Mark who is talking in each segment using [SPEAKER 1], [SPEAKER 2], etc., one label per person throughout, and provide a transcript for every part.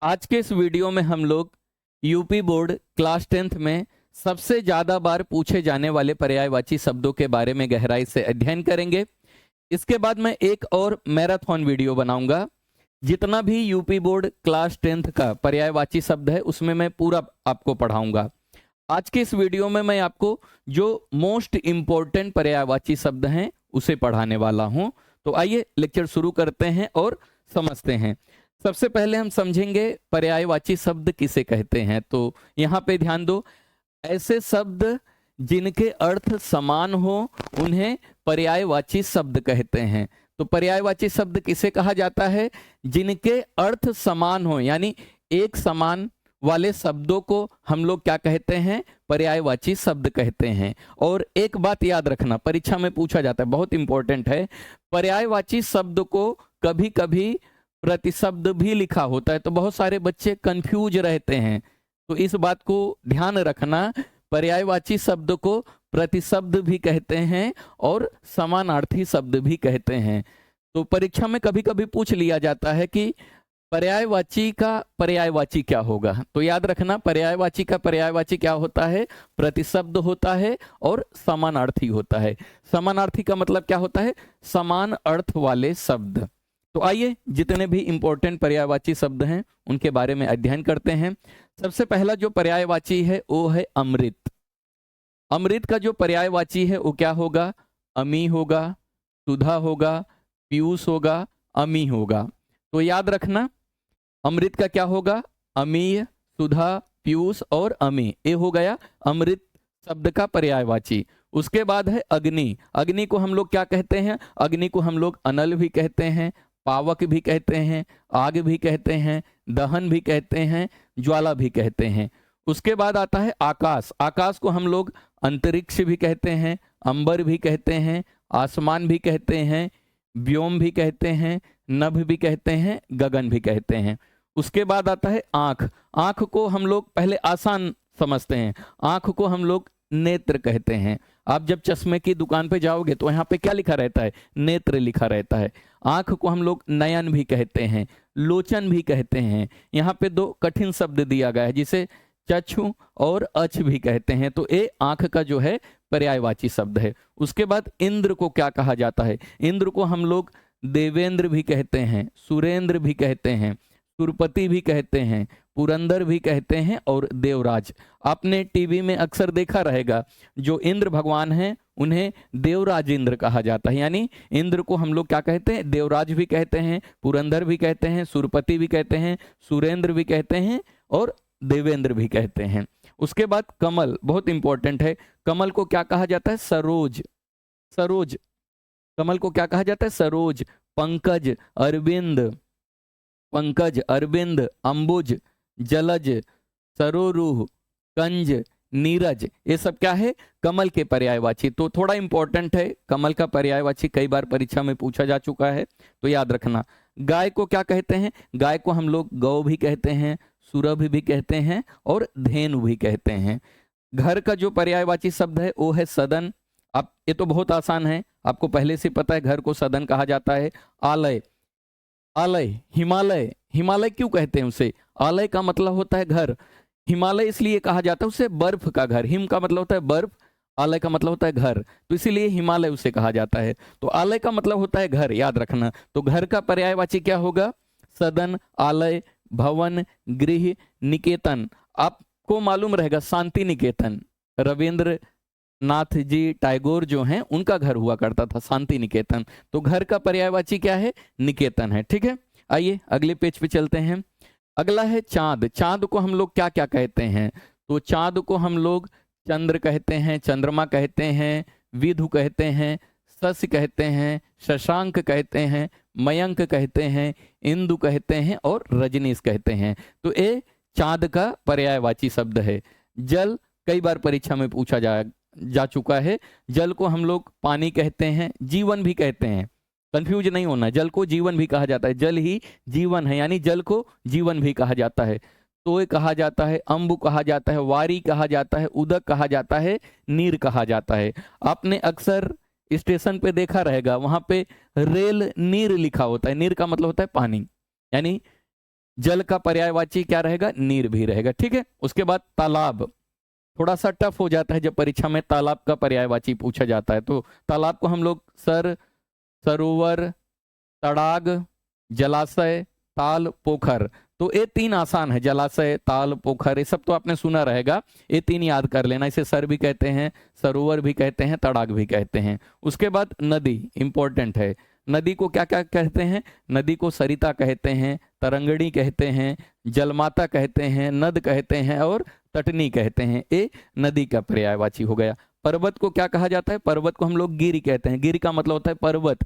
[SPEAKER 1] आज के इस वीडियो में हम लोग यूपी बोर्ड क्लास 10th में सबसे ज़्यादा बार पूछे जाने वाले पर्यायवाची शब्दों के बारे में गहराई से अध्ययन करेंगे। इसके बाद मैं एक और मैराथन वीडियो बनाऊंगा। जितना भी यूपी बोर्ड क्लास 10th का पर्यायवाची शब्द है उसमें मैं पूरा आपको पढ़ाऊंगा। आज के इस वीडियो में मैं आपको जो मोस्ट इम्पोर्टेंट पर्यायवाची शब्द हैं उसे पढ़ाने वाला हूं। तो आइए लेक्चर शुरू करते हैं और समझते हैं। सबसे पहले हम समझेंगे पर्यायवाची शब्द किसे कहते हैं। तो यहाँ पे ध्यान दो, ऐसे शब्द जिनके अर्थ समान हो उन्हें पर्यायवाची शब्द कहते हैं। तो पर्यायवाची शब्द किसे कहा जाता है? जिनके अर्थ समान हो, यानी एक समान वाले शब्दों को हम लोग क्या कहते हैं? पर्यायवाची शब्द कहते हैं। और एक बात याद रखना, परीक्षा में पूछा जाता है, बहुत इंपॉर्टेंट है, पर्यायवाची शब्द को कभी कभी प्रतिशब्द भी लिखा होता है। तो बहुत सारे बच्चे कंफ्यूज रहते हैं, तो इस बात को ध्यान रखना। पर्यायवाची शब्द को प्रतिशब्द भी कहते हैं और समानार्थी शब्द भी कहते हैं। तो परीक्षा में कभी कभी पूछ लिया जाता है कि पर्यायवाची का पर्यायवाची क्या होगा। तो याद रखना, पर्यायवाची का पर्यायवाची क्या होता है? प्रतिशब्द होता है और समानार्थी होता है। समानार्थी का मतलब क्या होता है? समान अर्थ वाले शब्द। तो आइए जितने भी इंपॉर्टेंट पर्यायवाची शब्द हैं उनके बारे में अध्ययन करते हैं। सबसे पहला जो पर्यायवाची है वो है अमृत। अमृत का जो पर्यायवाची है वो क्या होगा? अमी होगा, सुधा होगा, पीयूष होगा, अमी होगा। तो याद रखना, अमृत का क्या होगा? अमीय, सुधा, पीयूष और अमी। ये हो गया अमृत शब्द का पर्यायवाची। उसके बाद है अग्नि। अग्नि को हम लोग क्या कहते हैं? अग्नि को हम लोग अनल भी कहते हैं, पावक भी कहते हैं, आग भी कहते हैं, दहन भी कहते हैं, ज्वाला भी कहते हैं। उसके बाद आता है आकाश। आकाश को हम लोग अंतरिक्ष भी कहते हैं, अंबर भी कहते हैं, आसमान भी कहते हैं, व्योम भी कहते हैं, नभ भी कहते हैं, गगन भी कहते हैं। उसके बाद आता है आंख। आंख को हम लोग पहले आसान समझते हैं, आंख को हम लोग नेत्र कहते हैं। आप जब चश्मे की दुकान पे जाओगे तो यहाँ पे क्या लिखा रहता है? नेत्र लिखा रहता है। आंख को हम लोग नयन भी कहते हैं, लोचन भी कहते हैं। यहाँ पे दो कठिन शब्द दिया गया है जिसे चक्षु और अच भी कहते हैं। तो ये आंख का जो है पर्यायवाची शब्द है। उसके बाद इंद्र को क्या कहा जाता है? इंद्र को हम लोग देवेंद्र भी कहते हैं, सुरेंद्र भी कहते हैं, सुरपति भी कहते हैं, पुरंदर भी कहते हैं और देवराज। आपने टीवी में अक्सर देखा रहेगा, जो इंद्र भगवान हैं उन्हें देवराज इंद्र कहा जाता है। यानी इंद्र को हम लोग क्या कहते हैं? देवराज भी कहते हैं, पुरंदर भी कहते हैं, सुरपति भी कहते हैं, सुरेंद्र भी कहते हैं और देवेंद्र भी कहते हैं। उसके बाद कमल, बहुत इंपॉर्टेंट है। कमल को क्या कहा जाता है? सरोज। सरोज, कमल को क्या कहा जाता है? सरोज। पंकज, अरविंद, पंकज, अरविंद, अंबुज, जलज, सरोरुह, कंज, नीरज, ये सब क्या है? कमल के पर्यायवाची। तो थोड़ा इंपॉर्टेंट है, कमल का पर्यायवाची कई बार परीक्षा में पूछा जा चुका है, तो याद रखना। गाय को क्या कहते हैं? गाय को हम लोग गौ भी कहते हैं, सुरभि भी कहते हैं और धेनु भी कहते हैं। घर का जो पर्यायवाची शब्द है वो है सदन। आप, ये तो बहुत आसान है, आपको पहले से पता है, घर को सदन कहा जाता है। आलय, आलय, हिमालय, हिमालय क्यों कहते हैं उसे? आलय का मतलब होता है घर, हिमालय इसलिए कहा जाता है उसे बर्फ का घर। हिम का मतलब होता है बर्फ, आलय का मतलब होता है घर, तो इसीलिए हिमालय उसे कहा जाता है। तो आलय का मतलब होता है घर, याद रखना। तो घर का पर्यायवाची क्या होगा? सदन, आलय, भवन, गृह, निकेतन। आपको मालूम रहेगा शांति निकेतन, रविंद्र नाथ जी टैगोर जो हैं उनका घर हुआ करता था शांति निकेतन। तो घर का पर्यायवाची क्या है? निकेतन है। ठीक है, आइए अगले पेज पे चलते हैं। अगला है चांद। चांद को हम लोग क्या क्या कहते हैं? तो चांद को हम लोग चंद्र कहते हैं, चंद्रमा कहते हैं, विधु कहते हैं, शशि कहते हैं, शशांक कहते हैं, मयंक कहते हैं, इंदु कहते हैं और रजनीश कहते हैं। तो ये चांद का पर्यायवाची शब्द है। जल कई बार परीक्षा में पूछा जा चुका है। जल को हम लोग पानी कहते हैं, जीवन भी कहते हैं, कंफ्यूज नहीं होना, जल को जीवन भी कहा जाता है। जल ही जीवन है, यानी जल को जीवन भी कहा जाता है। तोय कहा जाता है, अम्बु कहा जाता है, वारी कहा जाता है, उदक कहा जाता है, नीर कहा जाता है। आपने अक्सर स्टेशन पे देखा रहेगा, वहां पे रेल नीर लिखा होता है। नीर का मतलब होता है पानी, यानी जल का पर्यायवाची क्या रहेगा? नीर भी रहेगा। ठीक है, उसके बाद तालाब, थोड़ा सा टफ हो जाता है जब परीक्षा में तालाब का पर्यायवाची पूछा जाता है। तो तालाब को हम लोग सरोवर, तड़ाग, जलाशय, ताल, पोखर, तो ये तीन आसान है, जलाशय, ताल, पोखर, ये सब तो आपने सुना रहेगा, ये तीन याद कर लेना। इसे सर भी कहते हैं, सरोवर भी कहते हैं, तड़ाग भी कहते हैं। उसके बाद नदी इंपॉर्टेंट है। नदी को क्या क्या कहते हैं? नदी को सरिता कहते हैं, तरंगणी कहते हैं, जलमाता कहते हैं, नद कहते हैं और तटनी कहते हैं। ये नदी का पर्यायवाची हो गया। पर्वत को क्या कहा जाता है? पर्वत को हम लोग गिरि कहते हैं। गिरि का मतलब होता है पर्वत।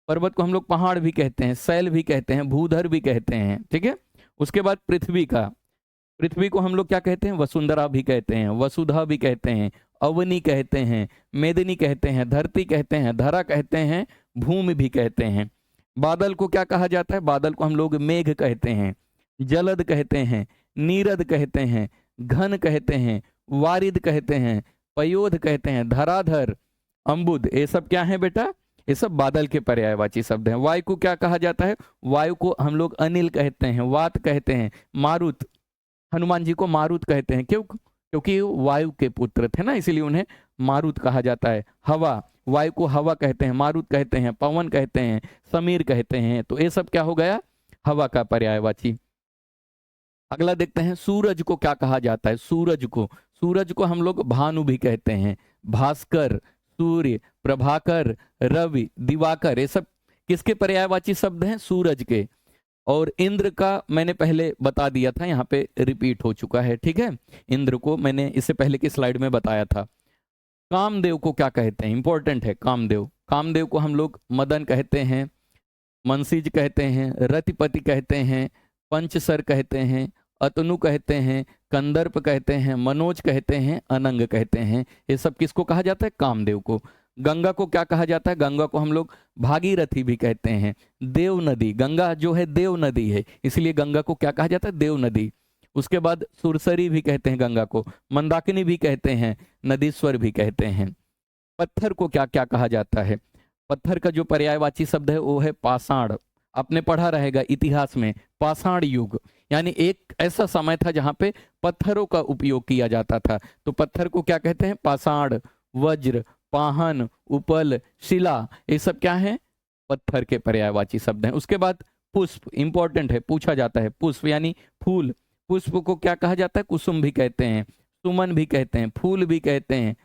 [SPEAKER 1] पर्वत को हम लोग पहाड़ भी कहते हैं, शैल भी कहते हैं, भूधर भी कहते हैं। ठीक है, उसके बाद पृथ्वी का, पृथ्वी को हम लोग क्या कहते हैं? वसुंधरा भी कहते हैं, वसुधा भी कहते हैं, अवनी कहते हैं, मेदिनी कहते हैं, धरती कहते हैं, धरा कहते हैं, भूमि भी कहते हैं। बादल को क्या कहा जाता है? बादल को हम लोग मेघ कहते हैं, जलद कहते हैं, नीरद कहते हैं, घन कहते हैं, वारिद कहते हैं, पयोध कहते हैं, धराधर, अम्बुद, ये सब क्या है बेटा? ये सब बादल के पर्यायवाची शब्द हैं। वायु को क्या कहा जाता है? वायु को हम लोग अनिल कहते हैं, वात कहते हैं, मारुत, हनुमान जी को मारुत कहते हैं। क्यों? क्योंकि वायु के पुत्र थे ना, इसीलिए उन्हें मारुत कहा जाता है। हवा, वायु को हवा कहते हैं, मारुत कहते हैं, पवन कहते हैं, समीर कहते हैं। तो ये सब क्या हो गया? हवा का पर्यायवाची। अगला देखते हैं, सूरज को क्या कहा जाता है? सूरज को हम लोग भानु भी कहते हैं, भास्कर, सूर्य, प्रभाकर, रवि, दिवाकर, ये सब किसके पर्यायवाची शब्द हैं? सूरज के। और इंद्र का मैंने पहले बता दिया था, यहाँ पे रिपीट हो चुका है। ठीक है, इंद्र को मैंने इससे पहले की स्लाइड में बताया था। कामदेव को क्या कहते हैं? इंपॉर्टेंट है कामदेव। कामदेव को हम लोग मदन कहते हैं, मनसीज कहते हैं, रतिपति कहते हैं, पंचसर कहते हैं, अतनु कहते हैं, कंदर्प कहते हैं, मनोज कहते हैं, अनंग कहते हैं। ये सब किसको कहा जाता है? कामदेव को। गंगा को क्या कहा जाता है? गंगा को हम लोग भागीरथी भी कहते हैं, देव नदी, गंगा जो है देव नदी है, इसलिए गंगा को क्या कहा जाता है? देव नदी। उसके बाद सुरसरी भी कहते हैं गंगा को, मंदाकिनी भी कहते हैं, नदीश्वर भी कहते हैं। पत्थर को क्या क्या कहा जाता है? पत्थर का जो पर्यायवाची शब्द है वो है पाषाण। आपने पढ़ा रहेगा इतिहास में, पाषाण युग, यानी एक ऐसा समय था जहां पे पत्थरों का उपयोग किया जाता था। तो पत्थर को क्या कहते हैं? पाषाण, वज्र, पाहन, उपल, शिला, ये सब क्या है? पत्थर के पर्यायवाची शब्द हैं। उसके बाद पुष्प, इंपॉर्टेंट है, पूछा जाता है। पुष्प यानी फूल। पुष्प को क्या कहा जाता है? कुसुम भी कहते हैं, सुमन भी कहते हैं, फूल भी कहते हैं,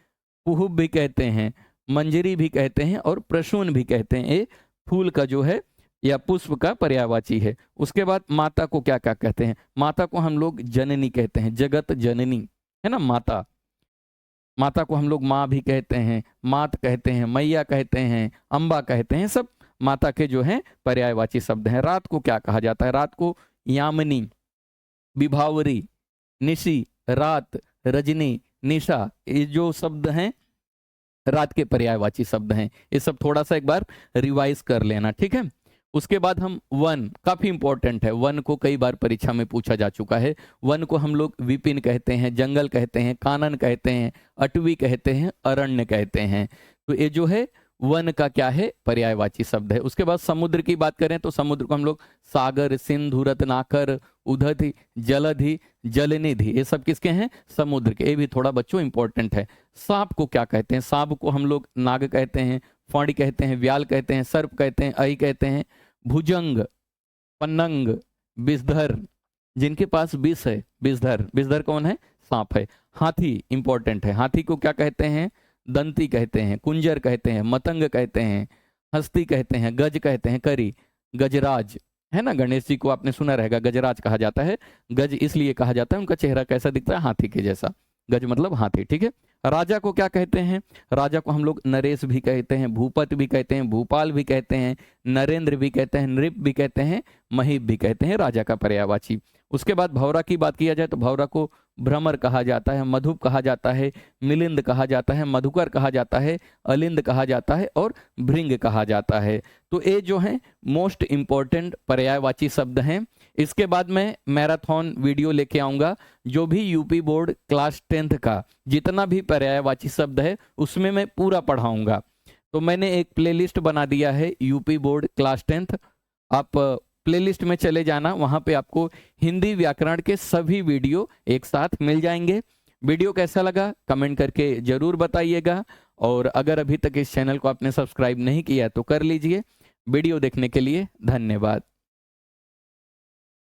[SPEAKER 1] कुहुब भी कहते हैं, मंजरी भी कहते हैं और प्रसून भी कहते हैं। ये फूल का जो है या पुष्प का पर्यायवाची है। उसके बाद माता को क्या क्या कहते हैं? माता को हम लोग जननी कहते हैं, जगत जननी है ना माता। माता को हम लोग माँ भी कहते हैं, मात कहते हैं, मैया कहते हैं, अम्बा कहते हैं, सब माता के जो है पर्यायवाची शब्द हैं। रात को क्या कहा जाता है? रात को यामिनी, विभावरी, निशी, रात, रजनी, निशा, ये जो शब्द हैं रात के पर्यायवाची शब्द हैं। ये सब थोड़ा सा एक बार रिवाइज कर लेना, ठीक है। उसके बाद हम वन, काफी इंपॉर्टेंट है, वन को कई बार परीक्षा में पूछा जा चुका है। वन को हम लोग विपिन कहते हैं, जंगल कहते हैं, कानन कहते हैं, अटवी कहते हैं, अरण्य कहते हैं। तो ये जो है वन का क्या है? पर्यायवाची शब्द है। उसके बाद समुद्र की बात करें तो समुद्र को हम लोग सागर, सिंधु, रत्नाकर, उदधि, जलधि, जलनिधि, ये सब किसके हैं? समुद्र के। ये भी थोड़ा बच्चों इंपॉर्टेंट है। सांप को क्या कहते हैं? सांप को हम लोग नाग कहते हैं, फणी कहते हैं, व्याल कहते हैं, सर्प कहते हैं, अई कहते हैं, भुजंग, पन्नंग, विषधर, जिनके पास विष है, विषधर। विषधर कौन है? सांप है। हाथी इंपॉर्टेंट है। हाथी को क्या कहते हैं? दंती कहते हैं, कुंजर कहते हैं, मतंग कहते हैं, हस्ती कहते हैं, गज कहते हैं, करी, गजराज है ना। गणेश जी को आपने सुना रहेगा, गजराज कहा जाता है। गज इसलिए कहा जाता है, उनका चेहरा कैसा दिखता है? हाथी के जैसा। गज मतलब हाथी, ठीक है। राजा को क्या कहते हैं? राजा को हम लोग नरेश भी कहते हैं, भूपत भी कहते हैं, भूपाल भी कहते हैं, नरेंद्र भी कहते हैं, नृप भी कहते हैं, महीप भी कहते हैं, राजा का पर्यायवाची। उसके बाद भौरा की बात किया जाए तो भौरा को भ्रमर कहा जाता है, मधुप कहा जाता है, मिलिंद कहा जाता है, मधुकर कहा जाता है, अलिंद कहा जाता है और भृंग कहा जाता है। तो ये जो है मोस्ट इंपॉर्टेंट पर्यायवाची शब्द हैं। इसके बाद मैं मैराथन वीडियो लेके आऊंगा, जो भी यूपी बोर्ड क्लास 10th का जितना भी पर्यायवाची शब्द है उसमें मैं पूरा पढ़ाऊंगा। तो मैंने एक प्लेलिस्ट बना दिया है यूपी बोर्ड क्लास 10th, आप प्लेलिस्ट में चले जाना, वहाँ पे आपको हिंदी व्याकरण के सभी वीडियो एक साथ मिल जाएंगे। वीडियो कैसा लगा कमेंट करके जरूर बताइएगा, और अगर अभी तक इस चैनल को आपने सब्सक्राइब नहीं किया तो कर लीजिए। वीडियो देखने के लिए धन्यवाद।